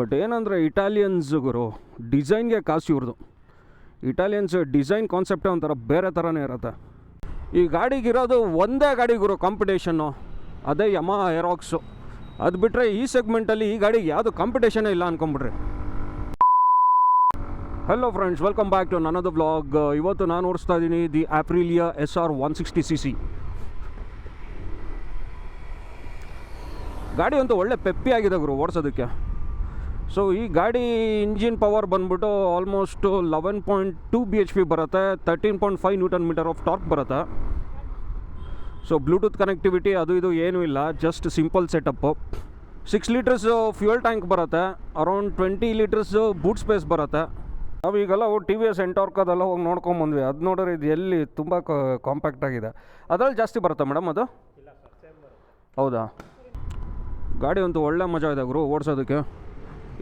But ಏನಂದರೆ Italians ಗುರು ಡಿಸೈನ್ಗೆ ಕಾಸು ಇವ್ರದ್ದು. ಇಟಾಲಿಯನ್ಸ್ ಡಿಸೈನ್ ಕಾನ್ಸೆಪ್ಟೇ ಒಂಥರ ಬೇರೆ ಥರನೇ ಇರುತ್ತೆ. ಈ ಗಾಡಿಗಿರೋದು ಒಂದೇ ಗಾಡಿ ಗುರು ಕಾಂಪಿಟೇಷನ್ನು, ಅದೇ ಯಮಹಾ ಏರಾಕ್ಸು. ಅದು ಬಿಟ್ಟರೆ ಈ ಸೆಗ್ಮೆಂಟಲ್ಲಿ ಈ ಗಾಡಿಗೆ ಯಾವುದು ಕಾಂಪಿಟೇಷನೇ ಇಲ್ಲ ಅಂದ್ಕೊಂಬಿಡ್ರಿ. Hello friends, welcome back to ನನ್ನದು ವ್ಲಾಗ್. ಇವತ್ತು ನಾನು ಓಡಿಸ್ತಾ ಇದ್ದೀನಿ ದಿ ಆಪ್ರಿಲಿಯಾ SR 160cc. ಗಾಡಿ ಅಂತೂ ಒಳ್ಳೆ ಪೆಪ್ಪಿ ಆಗಿದೆ ಗುರು ಓಡಿಸೋದಕ್ಕೆ. ಸೊ ಈ ಗಾಡಿ ಇಂಜಿನ್ ಪವರ್ ಬಂದ್ಬಿಟ್ಟು ಆಲ್ಮೋಸ್ಟ್ 11.2 BHP ಬರುತ್ತೆ, 13.5 Nm ಆಫ್ ಟಾರ್ಕ್ ಬರುತ್ತೆ. ಸೊ ಬ್ಲೂಟೂತ್ ಕನೆಕ್ಟಿವಿಟಿ ಅದು ಇದು ಏನೂ ಇಲ್ಲ, just simple setup. 6 litres fuel tank ಬರುತ್ತೆ, ಅರೌಂಡ್ 20 ಲೀಟರ್ಸ್ ಬೂಟ್ ಸ್ಪೇಸ್ ಬರುತ್ತೆ. ನಾವು ಈಗೆಲ್ಲ TVS ಎಂಟಾರ್ಕ್ ಅದೆಲ್ಲ ಹೋಗಿ ನೋಡ್ಕೊಂಬಂದ್ವಿ. ಅದು ನೋಡಿದ್ರೆ ಇದು ಎಲ್ಲಿ ತುಂಬ ಕಾಂಪ್ಯಾಕ್ಟ್ ಆಗಿದೆ. ಅದರಲ್ಲಿ ಜಾಸ್ತಿ ಬರುತ್ತೆ ಮೇಡಮ್ ಅದು? ಹೌದಾ? ಗಾಡಿ ಅಂತೂ ಒಳ್ಳೆ ಮಜಾ ಇದೆ ಗುರು ಓಡಿಸೋದಕ್ಕೆ.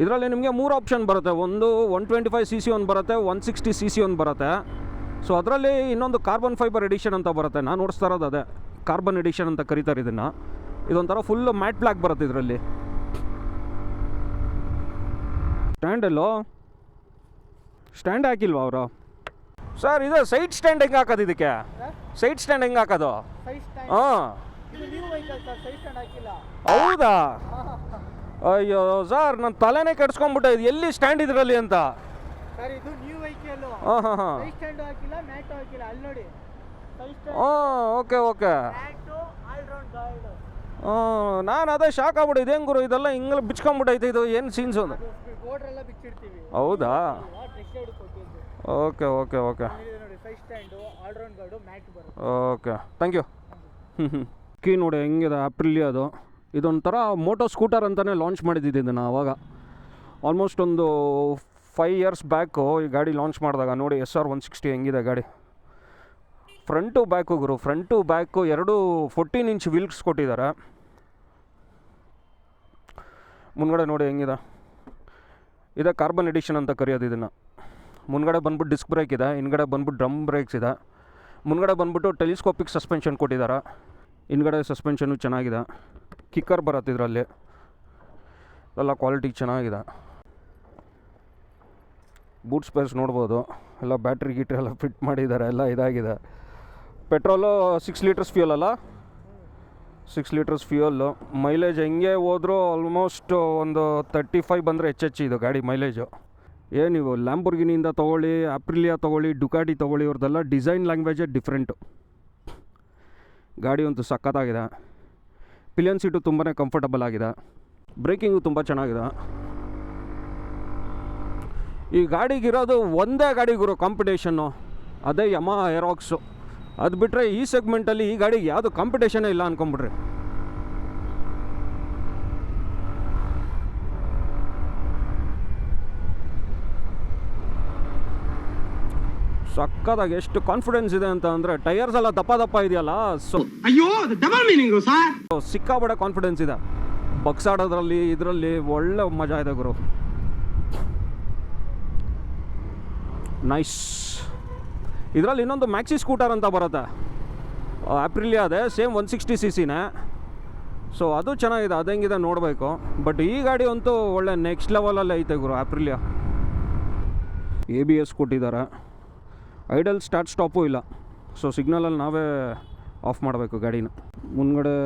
ಇದರಲ್ಲಿ ನಿಮಗೆ 3 ಆಪ್ಷನ್ ಬರುತ್ತೆ. ಒಂದು 125cc ಒಂದು ಬರುತ್ತೆ, 160cc ಒಂದು ಬರುತ್ತೆ. ಸೊ ಅದರಲ್ಲಿ ಇನ್ನೊಂದು ಕಾರ್ಬನ್ ಫೈಬರ್ ಎಡಿಷನ್ ಅಂತ ಬರುತ್ತೆ. ನಾನು ಓಡಿಸ್ತಾ ಇರೋದು ಅದೇ ಕಾರ್ಬನ್ ಎಡಿಷನ್ ಅಂತ ಕರೀತಾರೆ ಇದನ್ನು. ಇದೊಂಥರ ಫುಲ್ ಮ್ಯಾಟ್ ಬ್ಲ್ಯಾಕ್ ಬರುತ್ತೆ ಇದರಲ್ಲಿ. ಸ್ಟ್ಯಾಂಡ್ ಹಾಕಿಲ್ವಾ ಅವರು? ಸರ್ ಇದು ಸೈಡ್ ಸ್ಟ್ಯಾಂಡ್ ಹೆಂಗೆ ಹಾಕೋದು? ಇದಕ್ಕೆ ಸೈಡ್ ಸ್ಟ್ಯಾಂಡ್ ಹೆಂಗೆ ಹಾಕೋದು? ಹಾಂ, ಹೌದಾ? ಅಯ್ಯೋ ಸರ್, ನನ್ನ ತಲೆನೇ ಕೆಡ್ಸ್ಕೊಂಡ್ಬಿಟ್ಟೆ. ಇದು ಎಲ್ಲಿ ಸ್ಟ್ಯಾಂಡ್ ಇದರಲ್ಲಿ ಅಂತ. ಹಾಂ ಹಾಂ ಹಾಂ, ಓಕೆ ಓಕೆ. ನಾನು ಅದೇ ಶಾಕ್ ಆಗ್ಬಿಟ್ಟು ಇದೇನು ಗುರು ಇದೆಲ್ಲ ಹಿಂಗೆ ಬಿಚ್ಕೊಂಡ್ಬಿಟ್ಟೈತೆ, ಇದು ಏನು ಸೀನ್ಸು? ಹೌದಾ? Okay okay okay okay, thank you. Key ನೋಡಿ ಹೆಂಗಿದೆ ಆಪ್ರಿಲಿಯಾದು. ಇದೊಂಥರ ಮೋಟೋ ಸ್ಕೂಟರ್ ಅಂತಲೇ ಲಾಂಚ್ ಮಾಡಿದ್ದಿದ್ದು ಇದನ್ನು ಆವಾಗ. ಆಲ್ಮೋಸ್ಟ್ ಒಂದು 5 years ಬ್ಯಾಕು ಈ ಗಾಡಿ ಲಾಂಚ್ ಮಾಡಿದಾಗ. ನೋಡಿ SR 160 ಹೆಂಗಿದೆ ಗಾಡಿ. ಫ್ರಂಟು ಬ್ಯಾಕು ಗುರು, ಫ್ರಂಟು ಬ್ಯಾಕು ಎರಡೂ 14 inch ವೀಲ್ಸ್ ಕೊಟ್ಟಿದ್ದಾರೆ. ಮುಂದ್ಗಡೆ ನೋಡಿ ಹೆಂಗಿದೆ. ಇದೆ ಕಾರ್ಬನ್ ಎಡಿಷನ್ ಅಂತ ಕರೆಯೋದು ಇದನ್ನು. ಮುಂದ್ಗಡೆ ಬಂದ್ಬಿಟ್ಟು ಡಿಸ್ಕ್ ಬ್ರೇಕ್ ಇದೆ, ಹಿಂದ್ಗಡೆ ಬಂದ್ಬಿಟ್ಟು ಡ್ರಮ್ ಬ್ರೇಕ್ಸ್ ಇದೆ. ಮುಂದ್ಗಡೆ ಬಂದ್ಬಿಟ್ಟು ಟೆಲಿಸ್ಕೋಪಿಕ್ ಸಸ್ಪೆನ್ಷನ್ ಕೊಟ್ಟಿದ್ದಾರೆ. ಹಿಂದ್ಗಡೆ ಸಸ್ಪೆನ್ಷನ್ನು ಚೆನ್ನಾಗಿದೆ. ಕಿಕ್ಕರ್ ಬರುತ್ತೆ ಇದರಲ್ಲಿ. ಎಲ್ಲ ಕ್ವಾಲಿಟಿ ಚೆನ್ನಾಗಿದೆ. ಬೂಟ್ ಸ್ಪೇಸ್ ನೋಡ್ಬೋದು, ಎಲ್ಲ ಬ್ಯಾಟ್ರಿ ಗೀಟ್ರಿ ಎಲ್ಲ ಫಿಟ್ ಮಾಡಿದ್ದಾರೆ, ಎಲ್ಲ ಇದಾಗಿದೆ. ಪೆಟ್ರೋಲು 6 ಲೀಟರ್ಸ್ ಫ್ಯೂಯಲ್ ಅಲ್ಲ, 6 ಲೀಟರ್ಸ್ ಫ್ಯೂಯಲ್ಲು. ಮೈಲೇಜ್ ಹೆಂಗೆ ಹೋದರೂ ಆಲ್ಮೋಸ್ಟ್ ಒಂದು 35 ಬಂದರೆ ಹೆಚ್ಚು ಇದು ಗಾಡಿ ಮೈಲೇಜು. ನೀವು ಲ್ಯಾಂಬೋರ್ಗಿನಿಯಿಂದ ತೊಗೊಳ್ಳಿ, ಆಪ್ರಿಲಿಯಾ ತೊಗೊಳ್ಳಿ, ಡುಕಾಟಿ ತೊಗೊಳ್ಳಿ, ಇವ್ರದ್ದೆಲ್ಲ ಡಿಸೈನ್ ಲ್ಯಾಂಗ್ವೇಜೇ ಡಿಫ್ರೆಂಟು. ಗಾಡಿ ಅಂತೂ ಸಖತ್ತಾಗಿದೆ. ಪಿಲಿಯನ್ ಸೀಟು ತುಂಬಾ ಕಂಫರ್ಟಬಲ್ ಆಗಿದೆ. ಬ್ರೇಕಿಂಗು ತುಂಬ ಚೆನ್ನಾಗಿದೆ. ಈ ಗಾಡಿಗಿರೋದು ಒಂದೇ ಗಾಡಿ ಗುರು ಕಾಂಪಿಟೇಷನ್ನು, ಅದೇ ಯಮಹಾ ಏರಾಕ್ಸು. ಅದು ಬಿಟ್ಟರೆ ಈ ಸೆಗ್ಮೆಂಟಲ್ಲಿ ಈ ಗಾಡಿಗೆ ಯಾವುದು ಕಾಂಪಿಟೇಷನೇ ಇಲ್ಲ ಅಂದ್ಕೊಂಬಿಡ್ರಿ. ಸಕ್ಕತ್ತಾಗಿ ಎಷ್ಟು ಕಾನ್ಫಿಡೆನ್ಸ್ ಇದೆ ಅಂತ ಅಂದರೆ, ಟೈರ್ಸ್ ಎಲ್ಲ ದಪ್ಪ ದಪ್ಪ ಇದೆಯಲ್ಲ, ಸೊ ಸಿಕ್ಕಾಬಡೆ ಕಾನ್ಫಿಡೆನ್ಸ್ ಇದೆ. ಬಕ್ಸಾಡೋದ್ರಲ್ಲಿ ಇದರಲ್ಲಿ ಒಳ್ಳೆ ಮಜಾ ಇದೆ ಗುರು. ನೈಸ್. ಇದರಲ್ಲಿ ಇನ್ನೊಂದು ಮ್ಯಾಕ್ಸಿ ಸ್ಕೂಟರ್ ಅಂತ ಬರುತ್ತೆ, ಆಪ್ರಿಲಿಯಾ ಅದೇ ಸೇಮ್ 160cc. ಸೊ ಅದು ಚೆನ್ನಾಗಿದೆ, ಅದು ಹೆಂಗಿದೆ ನೋಡಬೇಕು. ಬಟ್ ಈ ಗಾಡಿ ಅಂತೂ ಒಳ್ಳೆ ನೆಕ್ಸ್ಟ್ ಲೆವೆಲಲ್ಲಿ ಐತೆ ಗುರು ಆಪ್ರಿಲಿಯಾ. ABS ಕೊಟ್ಟಿದ್ದಾರೆ, ಐಡಲ್ ಸ್ಟಾರ್ಟ್ ಸ್ಟಾಪು ಇಲ್ಲ. ಸೊ ಸಿಗ್ನಲಲ್ಲಿ ನಾವೇ ಆಫ್ ಮಾಡಬೇಕು ಗಾಡಿನ. ಮುಂದ್ಗಡೆ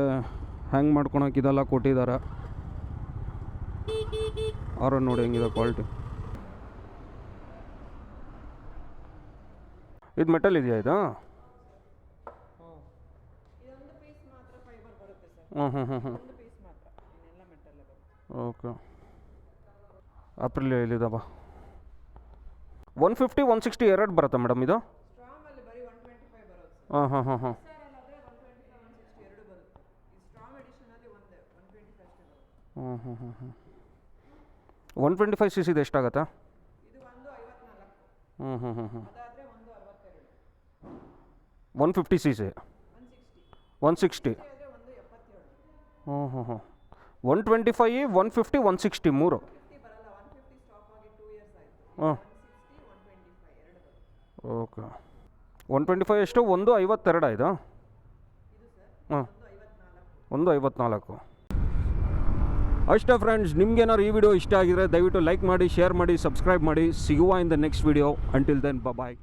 ಹ್ಯಾಂಗ್ ಮಾಡ್ಕೊಳಕ್ಕೆ ಇದೆಲ್ಲ ಕೊಟ್ಟಿದ್ದಾರೆ. ಆರನ್ ನೋಡಿ ಹೆಂಗಿದೆ ಕ್ವಾಲಿಟಿ. ಇದು ಮೆಟಲ್ ಇದೆಯಾ ಇದು? ಹ್ಞೂ ಹ್ಞೂ ಹ್ಞೂ ಹ್ಞೂ ಓಕೆ. ಆಪ್ರಿಲಿಯಾ ಇಲ್ಲಿದಪ್ಪ. 150 160 ಎರಡು ಬರುತ್ತೆ ಮೇಡಮ್ ಇದು? ಹಾಂ ಹಾಂ ಹಾಂ ಹಾಂ ಹ್ಞೂ ಹ್ಞೂ ಹ್ಞೂ ಹ್ಞೂ 125cc ಎಷ್ಟಾಗತ್ತಾ? ಹ್ಞೂ ಹ್ಞೂ ಹ್ಞೂ ಹ್ಞೂ 150cc 160. ಹ್ಞೂ ಹ್ಞೂ ಹ್ಞೂ 125 150 160 3. ಹಾಂ ಓಕೆ. 125 ಎಷ್ಟು? 152 ಇದು? ಹಾಂ 154. ಅಷ್ಟೇ ಫ್ರೆಂಡ್ಸ್, ನಿಮ್ಗೇನಾದ್ರು ಈ ವಿಡಿಯೋ ಇಷ್ಟ ಆಗಿದ್ರೆ ದಯವಿಟ್ಟು ಲೈಕ್ ಮಾಡಿ, ಶೇರ್ ಮಾಡಿ, ಸಬ್ಸ್ಕ್ರೈಬ್ ಮಾಡಿ. ಸಿಗುವ in the next video. Until then bye.